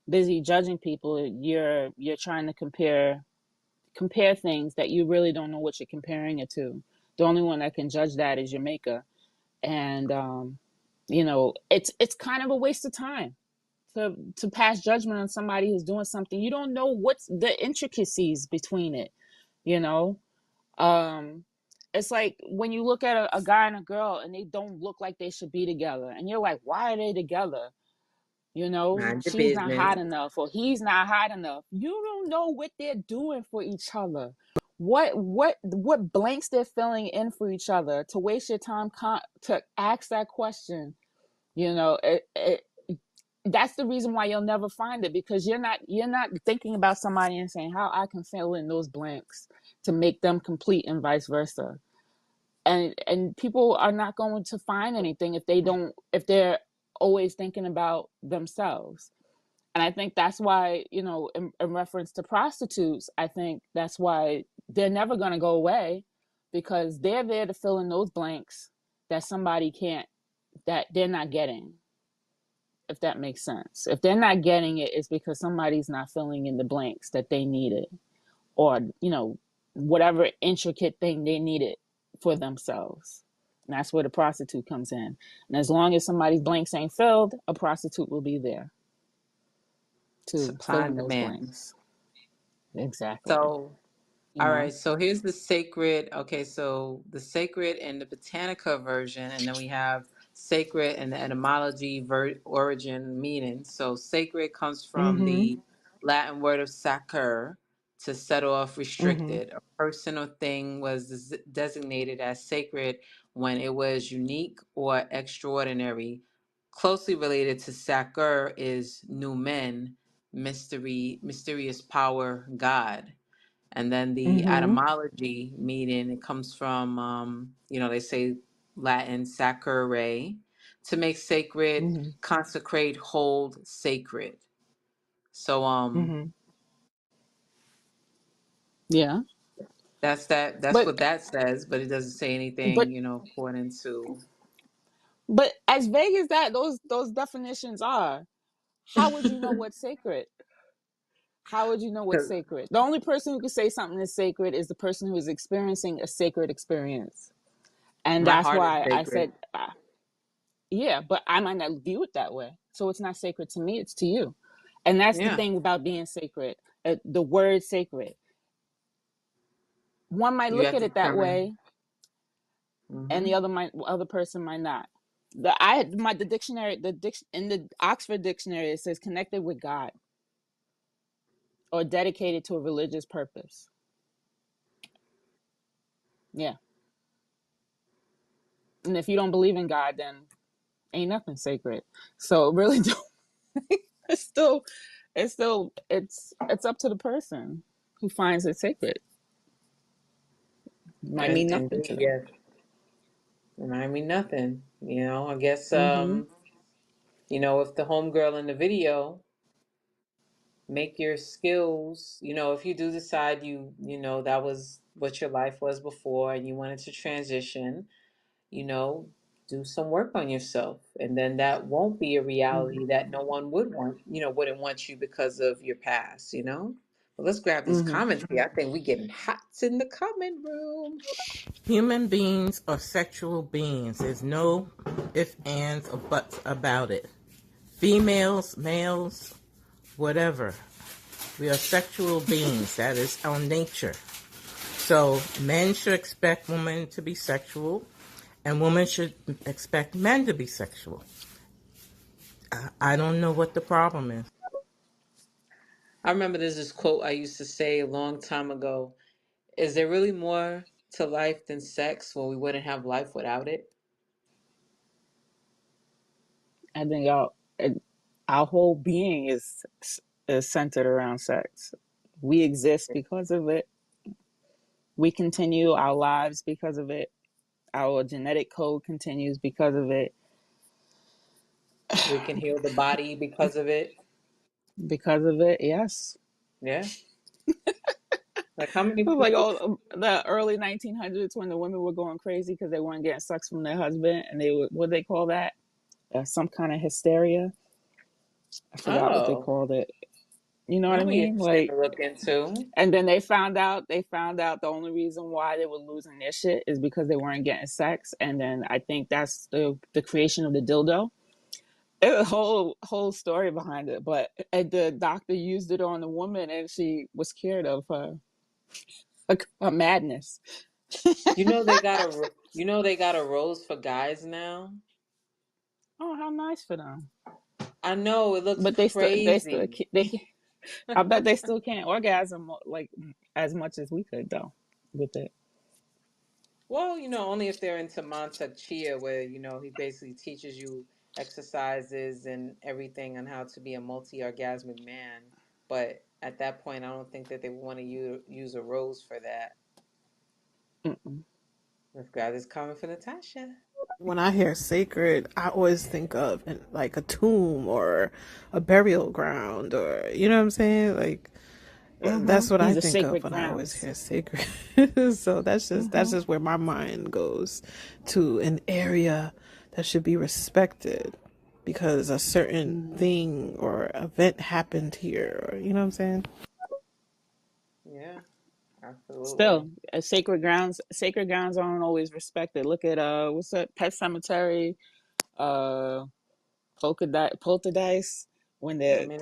busy judging people, you're trying to compare things that you really don't know what you're comparing it to. The only one that can judge that is your maker. And it's kind of a waste of time to pass judgment on somebody who's doing something. You don't know what's the intricacies between it, you know. um it's like when you look at a guy and a girl and they don't look like they should be together, and you're like, why are they together? Mind your She's not business. hot enough or he's not hot enough. You don't know what they're doing for each other, what blanks they're filling in for each other, to waste your time to ask that question. That's the reason why you'll never find it, because you're not thinking about somebody and saying how I can fill in those blanks to make them complete, and vice versa. And people are not going to find anything if they're always thinking about themselves. And I think that's why, in reference to prostitutes, I think that's why they're never going to go away, because they're there to fill in those blanks that somebody can't, that they're not getting. If that makes sense. If they're not getting it, it's because somebody's not filling in the blanks that they needed, or, whatever intricate thing they needed for themselves. And that's where the prostitute comes in. And as long as somebody's blanks ain't filled, a prostitute will be there to fill Supply in and those demand. blanks. Exactly. So You all know? right, so here's the sacred. Okay, so the sacred in the Botanica version, and then we have sacred and the etymology origin meaning. So sacred comes from Mm-hmm. the Latin word of sacer, to set off, Mm-hmm. restricted. A person or thing was designated as sacred when it was unique or extraordinary. Closely related to sacer is numen, mystery, mysterious power, God. And then the Mm-hmm. etymology meaning, it comes from, they say Latin sacere, to make sacred, Mm-hmm. consecrate, hold sacred. So Mm-hmm. Yeah. that's that. That's But what that says, but it doesn't say but anything, according to. but as vague as that those definitions are, how would you know what's sacred? How would you know what's 'Cause sacred? The only person who can say something is sacred is the person who is experiencing a sacred experience. And my that's heart is why I sacred. said, yeah, but I might not view it that way. So it's not sacred to me, it's to you. And that's the Yeah, thing about being sacred. The word sacred. One might you look have at to it that determine. way. and Mm-hmm. the other person might not. The dictionary, in the Oxford dictionary, it says connected with God or dedicated to a religious purpose. Yeah. And if you don't believe in God, then ain't nothing sacred. So really don't. it's still it's up to the person who finds it sacred. It might mean And nothing to them. yes, remind me nothing. I guess Mm-hmm. if the homegirl in the video make your skills, if you do decide that was what your life was before and you wanted to transition, you know, do some work on yourself. And then that won't be a reality that no one wouldn't want you because of your past. But let's grab these Mm-hmm. comments here. I think we getting hot in the comment room. Human beings are sexual beings. There's no ifs, ands, or buts about it. Females, males, whatever. We are sexual beings. That is our nature. So men should expect women to be sexual, and women should expect men to be sexual. I don't know what the problem is. I remember there's this quote I used to say a long time ago. Is there really more to life than sex? Well, we wouldn't have life without it. I think our whole being is centered around sex. We exist because of it. We continue our lives because of it. Our genetic code continues because of it. We can heal the body because of it. Because of it, yes. Yeah. Like how many It was like people? the early 1900s when the women were going crazy because they weren't getting sex from their husband, and they would, what they call that? Some kind of hysteria. I forgot what they Oh, called it. You know what I that'll be mean? interesting Like, to look into. and then they found out the only reason why they were losing their shit is because they weren't getting sex, and then I think that's the creation of the dildo. There's a whole story behind it, but the doctor used it on the woman, and she was cured of her madness. They got a rose for guys now. Oh, how nice for them! I know it looks But they still crazy. they I bet they still can't orgasm like as much as we could though with it. Well, only if they're into Mantak Chia, where he basically teaches you exercises and everything on how to be a multi-orgasmic man. But at that point, I don't think that they want to use a rose for that. Mm-mm. Let's grab this comment for Natasha. When I hear sacred, I always think of like a tomb or a burial ground, or you know what I'm saying? Like that's what I These are think of sacred when I always grounds. hear sacred. So that's just where my mind goes to, an area that should be respected because a certain thing or event happened here, or you know what I'm saying? Yeah, absolutely. Still, sacred grounds aren't always respected. Look at what's that? Pet Cemetery, uh, Poltergeist. When I mean,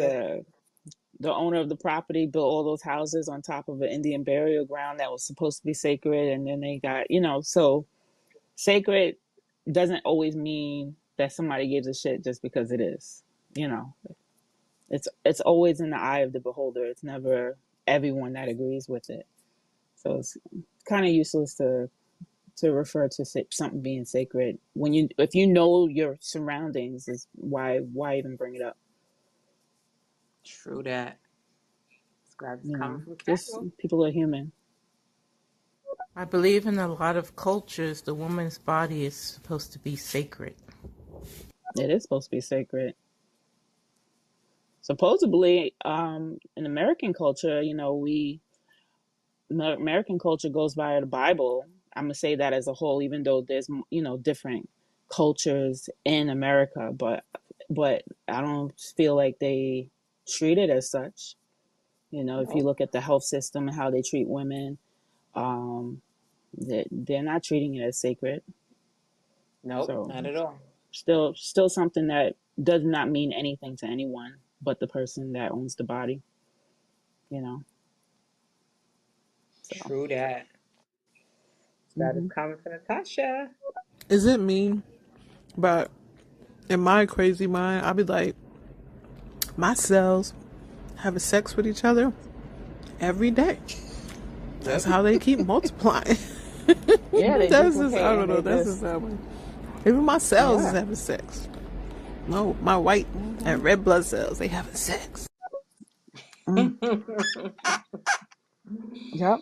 the owner of the property built all those houses on top of an Indian burial ground that was supposed to be sacred, and then they got so sacred doesn't always mean that somebody gives a shit just because it is. You know, it's always in the eye of the beholder. It's never everyone that agrees with it. So it's kind of useless to refer to something being sacred when if you know your surroundings, is why even bring it up? true that. Let's grab this You comment know, from just Carol. people are human. I believe in a lot of cultures, the woman's body is supposed to be sacred. It is supposed to be sacred. Supposedly, in American culture, American culture goes by the Bible. I'm gonna say that as a whole, even though there's different cultures in America, but I don't feel like they treat it as such. If you Nope. look at the health system and how they treat women, um, they're not treating it as sacred. Nope, So not at all. still something that does not mean anything to anyone but the person that owns the body. You know. So True that. That is Hmm. coming from Natasha. Is it me? But in my crazy mind, I'll be like, my cells having sex with each other every day. That's Yep. how they keep multiplying. Yeah, they That's just, I duplicate don't and know, they that's just just how even my cells is yeah. having sex. No, my white Hmm. and red blood cells, they having sex. Mm. Yep.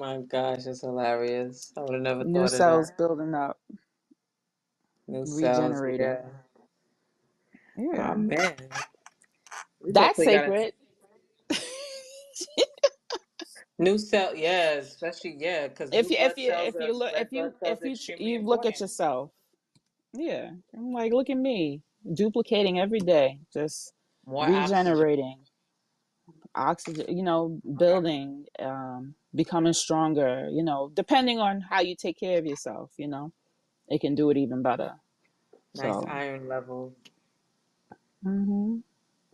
My gosh, it's hilarious. I would have never New thought of cells that. building up, New cells, regenerating. yeah. Oh Yeah. man, we That's definitely got into sacred. new cell. Yeah, especially yeah, because If new you if blood you cells if are you look red blood cells are if extremely you look at important. yourself, yeah, I'm like, look at me, duplicating every day, just More oxygen. regenerating, oxygen, building, becoming stronger, depending on how you take care of yourself, it can do it even better. Nice So, iron level. hmm,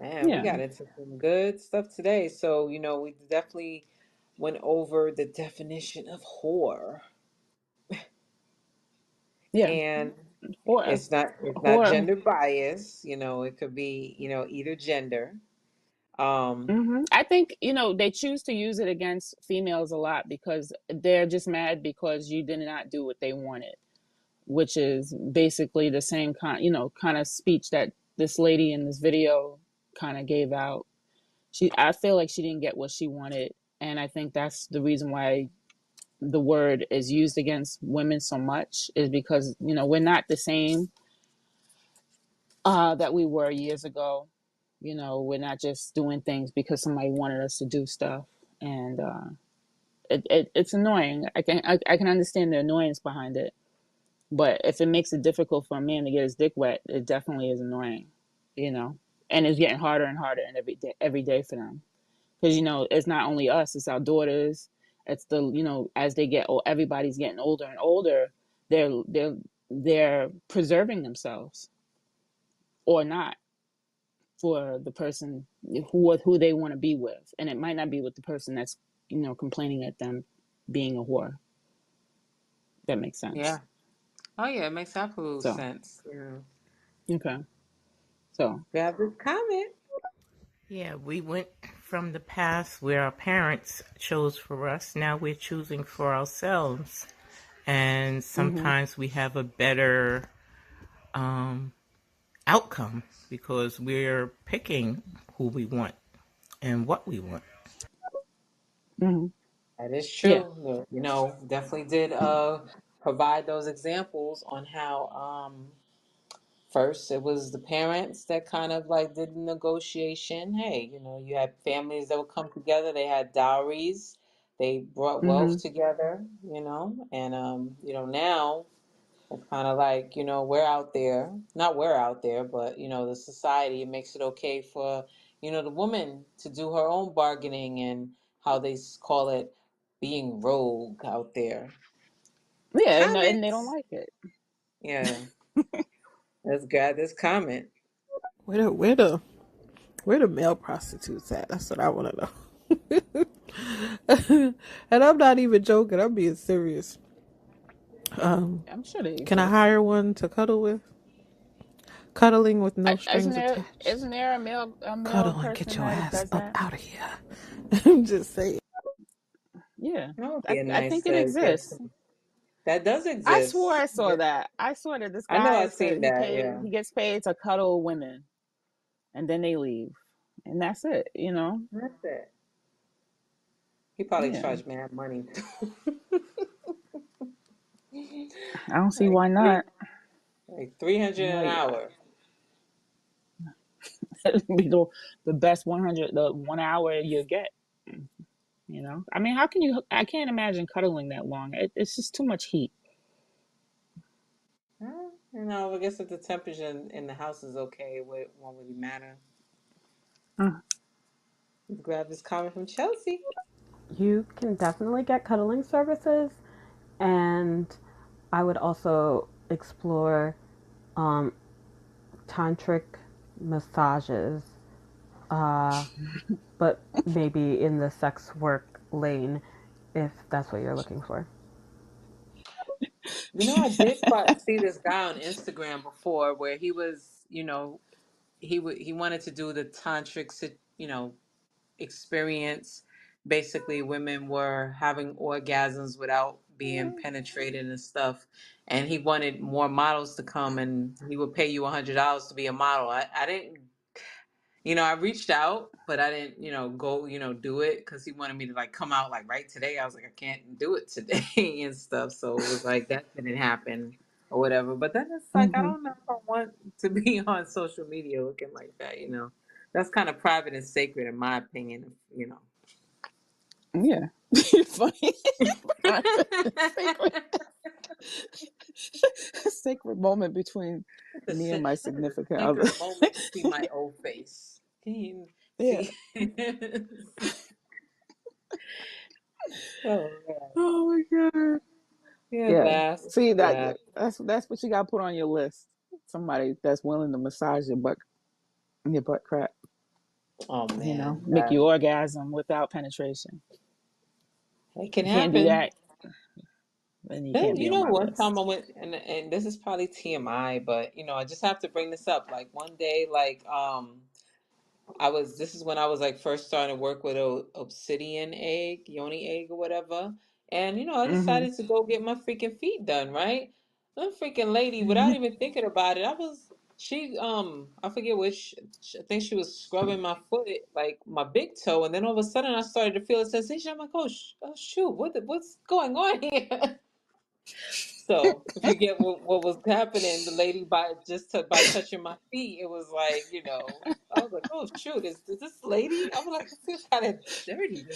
Man, we yeah, got into some good stuff today. So, we definitely went over the definition of whore. yeah, And or it's not or gender bias, it could be, either gender. Um, I think they choose to use it against females a lot because they're just mad because you did not do what they wanted, which is basically the same kind of speech that this lady in this video kind of gave out. I feel like she didn't get what she wanted, and I think that's the reason why the word is used against women so much is because we're not the same that we were years ago. We're not just doing things because somebody wanted us to do stuff, and it's annoying. I can understand the annoyance behind it. But if it makes it difficult for a man to get his dick wet, it definitely is annoying, you know. And it's getting harder and harder and every day for them. Because it's not only us; it's our daughters. It's the as they get old, everybody's getting older and older. They're preserving themselves or not for the person who they want to be with, and it might not be with the person that's complaining at them being a whore. That makes yeah. sense. Oh yeah, it makes absolute So sense. Yeah. okay, so We have this comment. Yeah, we went from the past where our parents chose for us. Now we're choosing for ourselves. And hmm sometimes we have a better um, outcome because we're picking who we want and what we want. hmm That is yeah. true. Definitely did provide those examples on how first it was the parents that kind of like did the negotiation. Hey, you had families that would come together, they had dowries, they brought hmm wealth together, and now it's kind of like, we're out there, not we're out there, but the society, it makes it okay for, the woman to do her own bargaining and how they call it being rogue out there. Yeah, and they don't Comments. like it. Yeah, let's grab this comment. Where the male prostitutes at? That's what I want to know. And I'm not even joking. I'm being serious. I'm sure they Can I exist. hire one to cuddle with? Cuddling with no Isn't strings there attached. isn't there a male Cuddle and get person your that ass does up that? out of here. I'm just saying. Yeah, That would be I a I nice think it to get. exists. That does I swore exist. I saw that. I saw that this I know guy I've said seen that. Yeah, he gets paid to cuddle women, and then they leave, and that's it. that's it. He probably Yeah, charged mad money. I don't see like why three, not. like 300 an Like hour. it'd be the best 100 the 1 hour you get. I mean, how can you? I can't imagine cuddling that long. It's just too much heat. I guess if the temperature in the house is okay, it won't really matter. Mm. Let's grab this comment from Chelsea. You can definitely get cuddling services, and I would also explore um, tantric massages, uh, but maybe in the sex work lane if that's what you're looking for. I did see this guy on Instagram before where he was, he wanted to do the tantric, experience. Basically, women were having orgasms without being penetrated and stuff. And he wanted more models to come, and he would pay you $100 to be a model. I didn't, I reached out, but I didn't, go, do it because he wanted me to like come out like right today. I was like, I can't do it today and stuff. So it was like that didn't happen or whatever. But then it's like, I Hmm. don't know if I want to be on social media looking like that, That's kind of private and sacred in my opinion. Yeah. You're funny. Sacred, sacred moment between The me and my that is a significant other. sacred moment between my old face. Can you Yeah. see? Oh man. Oh my god. Yeah, Yeah. laugh, See laugh. that's what you got to put on your list. Somebody that's willing to massage your butt crack. Oh man, Make that you orgasm without penetration. it can You can't do happen. that, then you Then, can't be on my one time I list. went, and this is probably TMI, but I just have to bring this up. Like one day, like this is when I was like first starting to work with a obsidian egg, yoni egg or whatever. And I Mm-hmm. decided to go get my freaking feet done, right? The freaking lady, without even thinking about it, I forget which, I think she was scrubbing my foot, like my big toe, and then all of a sudden I started to feel a sensation. I'm like, oh, oh shoot, what's going on here? So if you get what was happening, the lady by touching my feet, it was like, I was like, oh shoot, is this lady? I was like, I feel kind of dirty.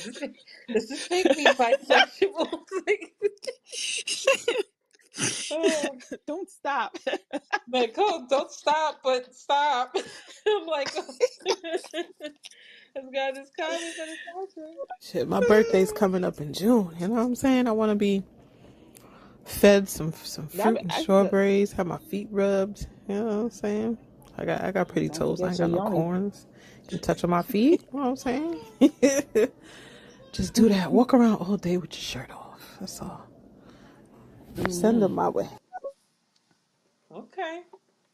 Does this make me bisexual? Oh, Don't stop. like, oh, don't stop, but stop. I'm like, oh. This guy just comment for the culture. Shit, my birthday's coming up in June. You know what I'm saying? I want to be fed some That fruit and look. strawberries, have my feet rubbed. You know what I'm saying? I got pretty Don't toes. I forget ain't your got no yoni. corns. Can touch on my feet. You know what I'm saying? Just do that. Walk around all day with your shirt off. That's all. Send them Mm, my way. okay,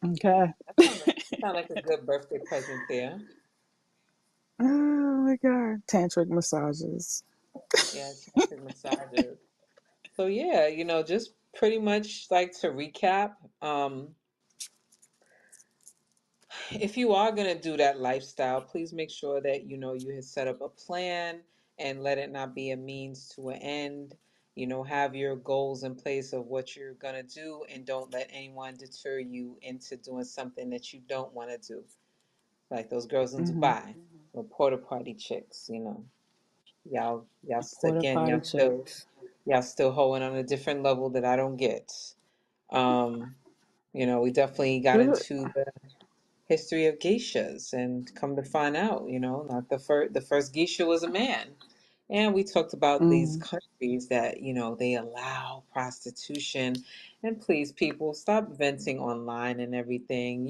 Okay. that sound like a good birthday present there. Oh my god. Tantric massages. Yeah, tantric massages. So yeah, just pretty much like to recap, if you are going to do that lifestyle, please make sure that you have set up a plan and let it not be a means to an end. Have your goals in place of what you're going to do and don't let anyone deter you into doing something that you don't want to do. Like those girls in Mm-hmm. Dubai, the porta party chicks, Porta again, potty chicks. y'all still holding on a different level that I don't get. Um, we definitely got Good. into the history of geishas, and come to find out, not the first geisha was a man. And we talked about these Mm-hmm. countries that, they allow prostitution. And please, people, stop venting online and everything.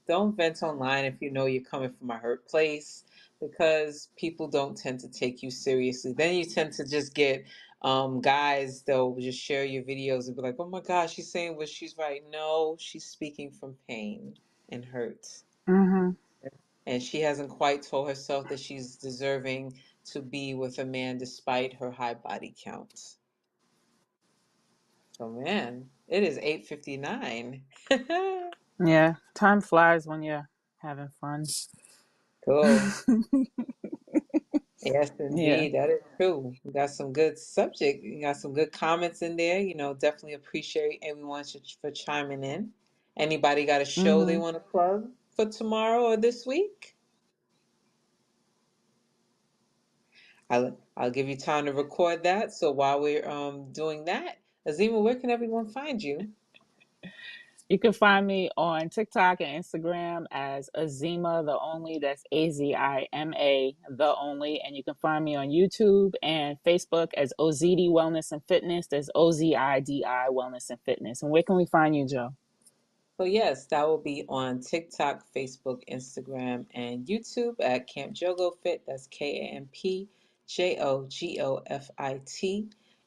Don't vent online if you know you're coming from a hurt place, because people don't tend to take you seriously. Then you tend to just get guys, they'll just share your videos and be like, oh my gosh, she's saying what she's right. No, she's speaking from pain and hurt. Mm-hmm. And she hasn't quite told herself that she's deserving to be with a man despite her high body count. So man, it is 8:59. Yeah. Time flies when you're having fun. Cool. Yes, Yeah. indeed. That is true. We got some good subject. You got some good comments in there. Definitely appreciate everyone for chiming in. Anybody got a show they Mm-hmm. want to plug for tomorrow or this week? I'll give you time to record that. So while we're doing that, Azima, where can everyone find you? You can find me on TikTok and Instagram as Azima the Only. That's Azima the Only. And you can find me on YouTube and Facebook as OZD Wellness and Fitness. That's OZIDI Wellness and Fitness. And where can we find you, Joe? So yes, that will be on TikTok, Facebook, Instagram, and YouTube at Camp Jogo Fit. That's KampJogofit.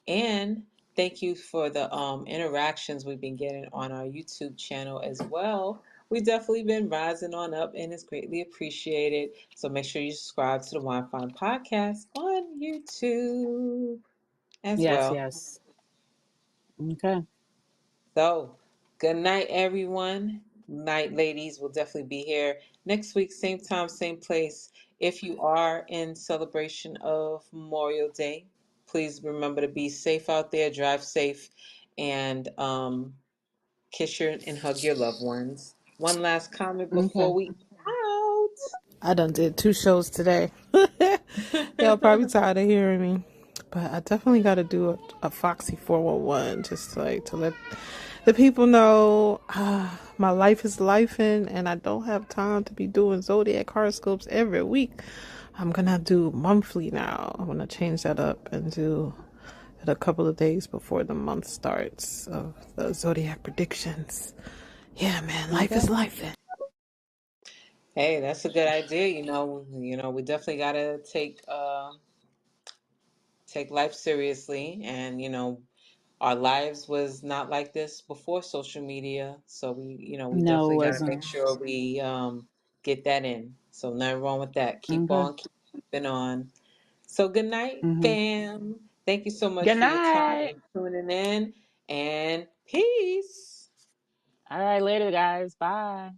And Thank you for the interactions we've been getting on our YouTube channel as well. We've definitely been rising on up and it's greatly appreciated. So make sure you subscribe to the Wine Fine Podcast on YouTube as Yes, well. yes. Okay. So good night, everyone. Night, ladies. We'll definitely be here next week, same time, same place. If you are in celebration of Memorial Day, please remember to be safe out there, drive safe, and kiss your and hug your loved ones. One last comment before Okay. we out. I done did 2 shows today. Y'all probably tired of hearing me. But I definitely got to do a Foxy 411 just like to let the people know my life is lifing and I don't have time to be doing zodiac horoscopes every week. I'm going to do monthly now. I'm going to change that up and do it a couple of days before the month starts of the zodiac predictions. Yeah, man, life is Okay. lifing. Hey, that's a good idea. We definitely gotta take life seriously, and our lives was not like this before social media, so we No, it definitely got to make wasn't. sure we get that in. So nothing wrong with that. Keep Okay. on keeping on. So good night, Mm-hmm. fam. Thank you so much Good for your time night. and tuning in, and peace. All right, later, guys. Bye.